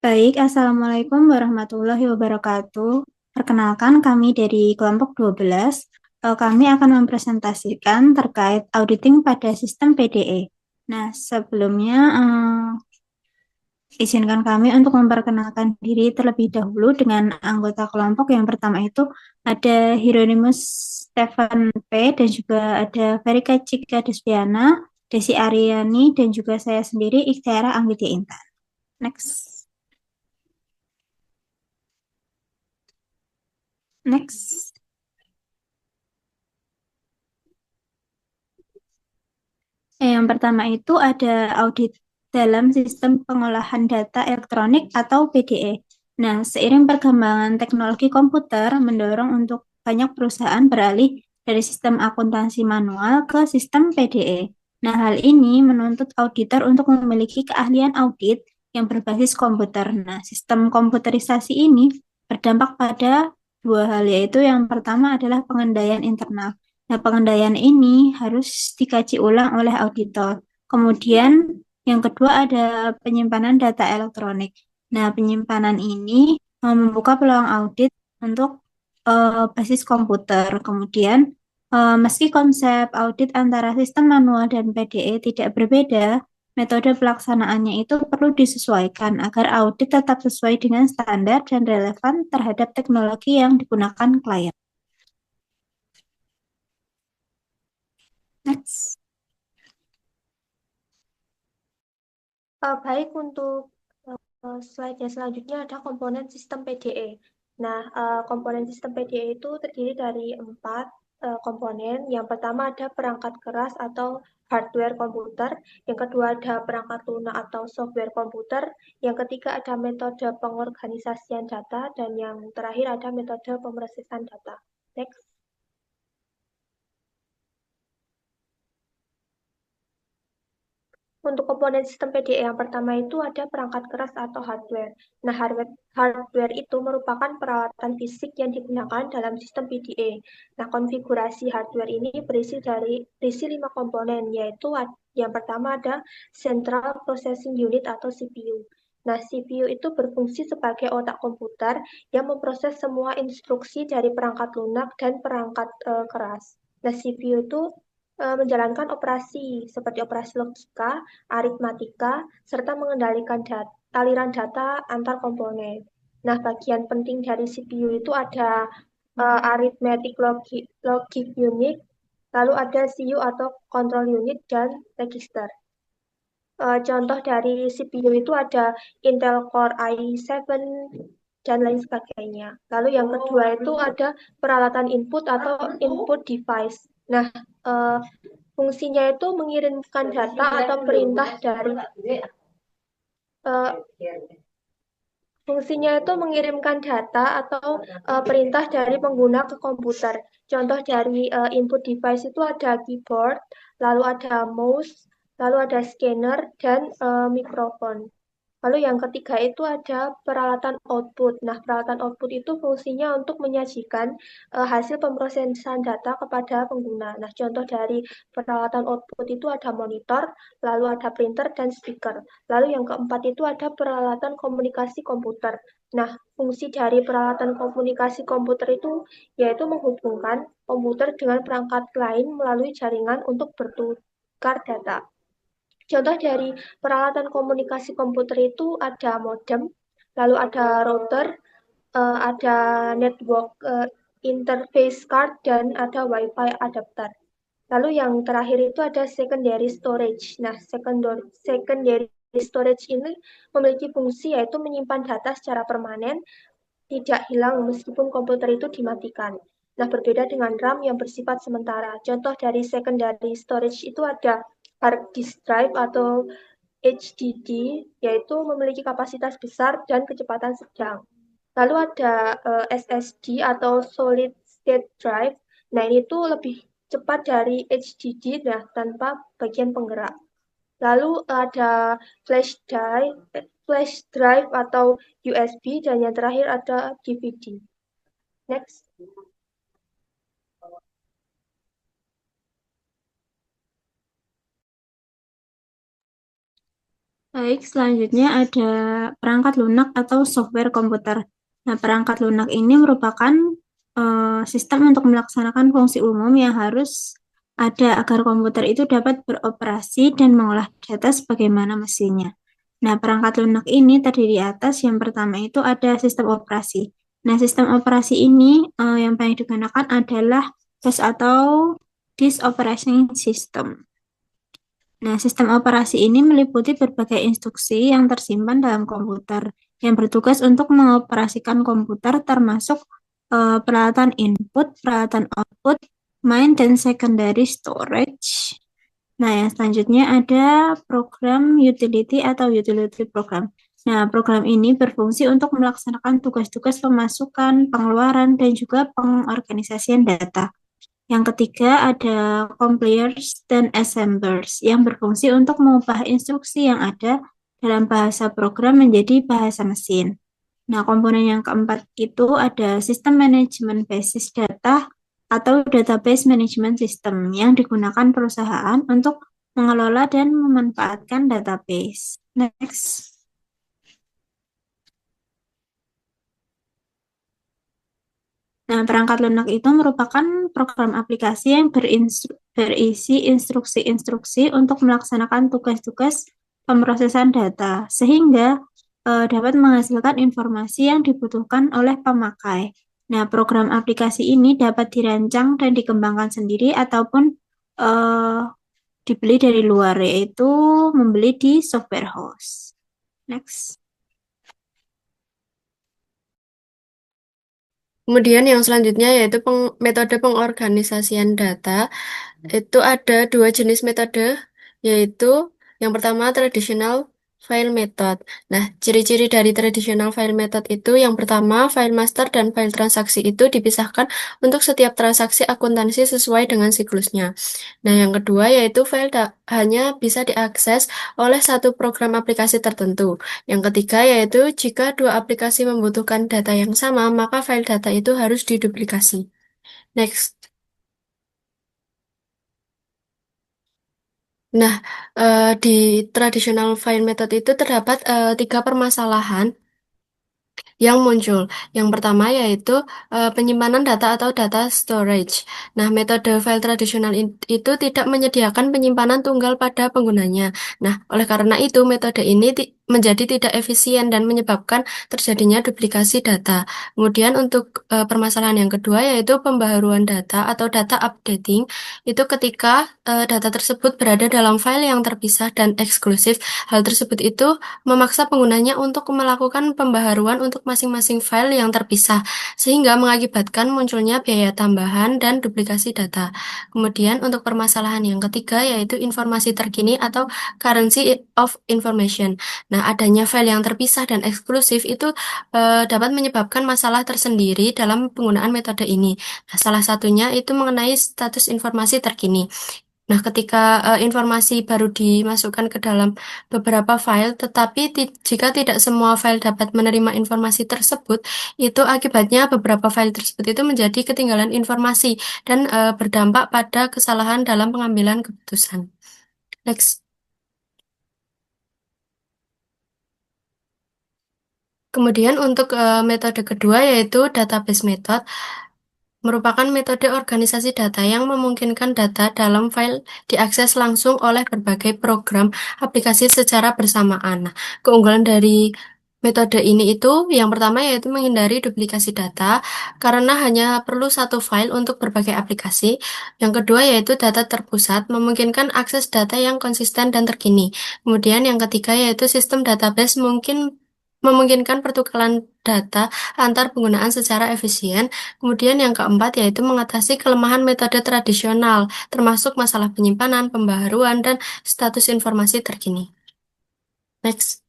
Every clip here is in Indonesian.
Baik, Assalamualaikum warahmatullahi wabarakatuh. Perkenalkan, kami dari kelompok 12. Kami akan mempresentasikan terkait auditing pada sistem PDE. Nah, sebelumnya izinkan kami untuk memperkenalkan diri terlebih dahulu dengan anggota kelompok. Yang pertama itu ada Hieronymus Stephen P. dan juga ada Verika Cika Desviana, Desi Aryani, dan juga saya sendiri Ikhtiara Anggita Intan. Next. Next. Yang pertama itu ada audit dalam sistem pengolahan data elektronik atau PDE. Nah, seiring perkembangan teknologi komputer mendorong untuk banyak perusahaan beralih dari sistem akuntansi manual ke sistem PDE. Nah, hal ini menuntut auditor untuk memiliki keahlian audit yang berbasis komputer. Nah, sistem komputerisasi ini berdampak pada dua hal, yaitu yang pertama adalah pengendalian internal. Nah, pengendalian ini harus dikaji ulang oleh auditor. Kemudian, yang kedua ada penyimpanan data elektronik. Nah, penyimpanan ini membuka peluang audit untuk basis komputer. Kemudian, meski konsep audit antara sistem manual dan PDE tidak berbeda, metode pelaksanaannya itu perlu disesuaikan agar audit tetap sesuai dengan standar dan relevan terhadap teknologi yang digunakan klien. Next. Baik untuk slide yang selanjutnya ada komponen sistem PDE. Nah, komponen sistem PDE itu terdiri dari empat komponen. Yang pertama ada perangkat keras atau hardware komputer. Yang kedua ada perangkat lunak atau software komputer. Yang ketiga ada metode pengorganisasian data. Dan yang terakhir ada metode pemrosesan data. Next. Untuk komponen sistem PDE yang pertama itu ada perangkat keras atau hardware. Nah, hardware itu merupakan peralatan fisik yang digunakan dalam sistem PDE. Nah, konfigurasi hardware ini berisi 5 komponen, yaitu yang pertama ada Central Processing Unit atau CPU. Nah, CPU itu berfungsi sebagai otak komputer yang memproses semua instruksi dari perangkat lunak dan perangkat keras. Nah, CPU itu menjalankan operasi seperti operasi logika, aritmatika, serta mengendalikan aliran data antar komponen. Nah, bagian penting dari CPU itu ada arithmetic logic unit, lalu ada CU atau control unit, dan register. Contoh dari CPU itu ada Intel Core i7 dan lain sebagainya. Lalu yang kedua itu ada peralatan input atau input device. Nah, uh, fungsinya itu mengirimkan data atau perintah dari uh, fungsinya itu mengirimkan data atau perintah dari pengguna ke komputer. Contoh dari input device itu ada keyboard, lalu ada mouse, lalu ada scanner dan mikrofon. Lalu yang ketiga itu ada peralatan output. Nah, peralatan output itu fungsinya untuk menyajikan hasil pemrosesan data kepada pengguna. Nah, contoh dari peralatan output itu ada monitor, lalu ada printer dan speaker. Lalu yang keempat itu ada peralatan komunikasi komputer. Nah, fungsi dari peralatan komunikasi komputer itu yaitu menghubungkan komputer dengan perangkat lain melalui jaringan untuk bertukar data. Contoh dari peralatan komunikasi komputer itu ada modem, lalu ada router, ada network interface card, dan ada WiFi adapter. Lalu yang terakhir itu ada secondary storage. Nah, secondary storage ini memiliki fungsi yaitu menyimpan data secara permanen, tidak hilang meskipun komputer itu dimatikan. Nah, berbeda dengan RAM yang bersifat sementara. Contoh dari secondary storage itu ada hard disk drive atau HDD, yaitu memiliki kapasitas besar dan kecepatan sedang. Lalu ada SSD atau solid state drive. Nah, ini tuh lebih cepat dari HDD, nah, tanpa bagian penggerak. Lalu ada flash drive atau USB, dan yang terakhir ada DVD. Next. Baik, selanjutnya ada perangkat lunak atau software komputer. Nah, perangkat lunak ini merupakan sistem untuk melaksanakan fungsi umum yang harus ada agar komputer itu dapat beroperasi dan mengolah data sebagaimana mestinya. Nah, perangkat lunak ini terdiri atas yang pertama itu ada sistem operasi. Nah, sistem operasi ini yang paling digunakan adalah DOS atau Disk Operating System. Nah, sistem operasi ini meliputi berbagai instruksi yang tersimpan dalam komputer yang bertugas untuk mengoperasikan komputer termasuk peralatan input, peralatan output, main dan secondary storage. Nah, yang selanjutnya ada program utility atau utility program. Nah, program ini berfungsi untuk melaksanakan tugas-tugas pemasukan, pengeluaran, dan juga pengorganisasian data. Yang ketiga ada compilers dan assemblers yang berfungsi untuk mengubah instruksi yang ada dalam bahasa program menjadi bahasa mesin. Nah, komponen yang keempat itu ada sistem manajemen basis data atau database management system yang digunakan perusahaan untuk mengelola dan memanfaatkan database. Next. Nah, perangkat lunak itu merupakan program aplikasi yang berisi instruksi-instruksi untuk melaksanakan tugas-tugas pemrosesan data, sehingga dapat menghasilkan informasi yang dibutuhkan oleh pemakai. Nah, program aplikasi ini dapat dirancang dan dikembangkan sendiri ataupun eh, dibeli dari luar, yaitu membeli di software house. Next. Kemudian yang selanjutnya yaitu metode pengorganisasian data. Itu ada dua jenis metode, yaitu yang pertama traditional file method. Nah, ciri-ciri dari traditional file method itu yang pertama, file master dan file transaksi itu dipisahkan untuk setiap transaksi akuntansi sesuai dengan siklusnya. Nah, yang kedua yaitu file hanya bisa diakses oleh satu program aplikasi tertentu. Yang ketiga yaitu jika dua aplikasi membutuhkan data yang sama, maka file data itu harus diduplikasi. Next. Nah, di traditional file method itu terdapat tiga permasalahan yang muncul. Yang pertama yaitu penyimpanan data atau data storage. Nah, metode file tradisional itu tidak menyediakan penyimpanan tunggal pada penggunanya. Nah, oleh karena itu metode ini menjadi tidak efisien dan menyebabkan terjadinya duplikasi data. Kemudian untuk permasalahan yang kedua yaitu pembaharuan data atau data updating. Itu ketika data tersebut berada dalam file yang terpisah dan eksklusif. Hal tersebut itu memaksa penggunanya untuk melakukan pembaharuan untuk masing-masing file yang terpisah, sehingga mengakibatkan munculnya biaya tambahan dan duplikasi data. Kemudian untuk permasalahan yang ketiga yaitu informasi terkini atau currency of information. Nah, adanya file yang terpisah dan eksklusif itu dapat menyebabkan masalah tersendiri dalam penggunaan metode ini. Nah, salah satunya itu mengenai status informasi terkini. Nah, ketika informasi baru dimasukkan ke dalam beberapa file, tetapi jika tidak semua file dapat menerima informasi tersebut, itu akibatnya beberapa file tersebut itu menjadi ketinggalan informasi dan berdampak pada kesalahan dalam pengambilan keputusan. Next. Kemudian untuk metode kedua yaitu database method. Merupakan metode organisasi data yang memungkinkan data dalam file diakses langsung oleh berbagai program aplikasi secara bersamaan. Nah, keunggulan dari metode ini itu yang pertama yaitu menghindari duplikasi data karena hanya perlu satu file untuk berbagai aplikasi. Yang kedua yaitu data terpusat memungkinkan akses data yang konsisten dan terkini. Kemudian yang ketiga yaitu sistem database memungkinkan pertukaran data antar penggunaan secara efisien. Kemudian yang keempat yaitu mengatasi kelemahan metode tradisional, termasuk masalah penyimpanan, pembaharuan, dan status informasi terkini. Next.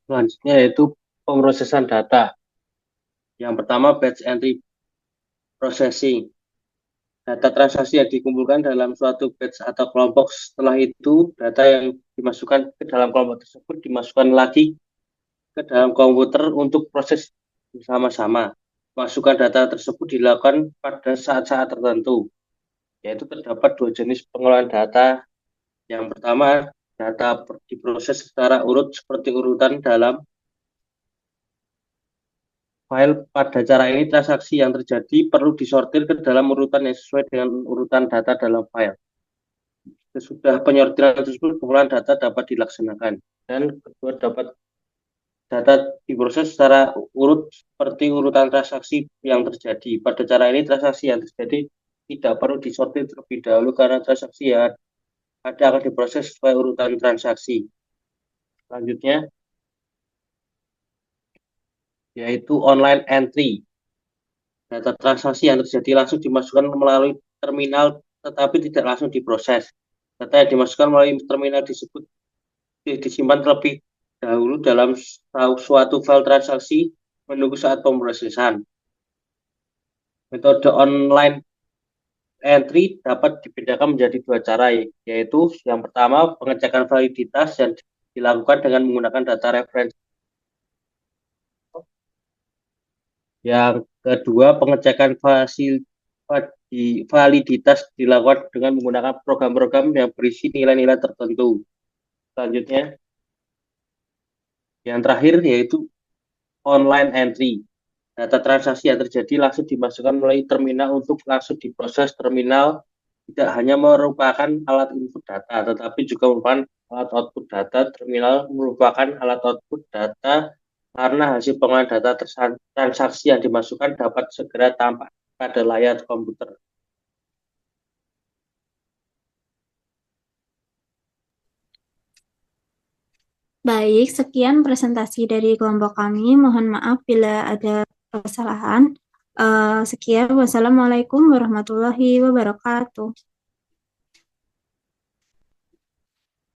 Selanjutnya yaitu pemrosesan data. Yang pertama batch entry processing. Data transaksi yang dikumpulkan dalam suatu batch atau kelompok. Setelah itu data yang dimasukkan ke dalam kelompok tersebut dimasukkan lagi ke dalam komputer untuk proses bersama-sama. masukan data tersebut dilakukan pada saat-saat tertentu, yaitu terdapat dua jenis pengolahan data. Yang pertama, data diproses secara urut seperti urutan dalam file. Pada cara ini, transaksi yang terjadi perlu disortir ke dalam urutan yang sesuai dengan urutan data dalam file. Sesudah penyortiran tersebut, pengolahan data dapat dilaksanakan. Dan kedua, data diproses secara urut seperti urutan transaksi yang terjadi. Pada cara ini, transaksi yang terjadi tidak perlu disortir terlebih dahulu karena transaksi yang ada akan diproses sesuai urutan transaksi. Selanjutnya, yaitu online entry. Data transaksi yang terjadi langsung dimasukkan melalui terminal tetapi tidak langsung diproses. Data yang dimasukkan melalui terminal disebut disimpan terlebih dahulu dalam suatu file transaksi menunggu saat pemrosesan. Metode online entry dapat dibedakan menjadi dua cara, yaitu yang pertama pengecekan validitas yang dilakukan dengan menggunakan data referensi. Yang kedua, pengecekan validitas dilakukan dengan menggunakan program-program yang berisi nilai-nilai tertentu. Selanjutnya, yang terakhir yaitu online entry. Data transaksi yang terjadi langsung dimasukkan melalui terminal untuk langsung diproses. Terminal tidak hanya merupakan alat input data, tetapi juga merupakan alat output data. Terminal merupakan alat output data karena hasil pengolahan data transaksi yang dimasukkan dapat segera tampak pada layar komputer. Baik, sekian presentasi dari kelompok kami. Mohon maaf bila ada kesalahan. Sekian, wassalamualaikum warahmatullahi wabarakatuh.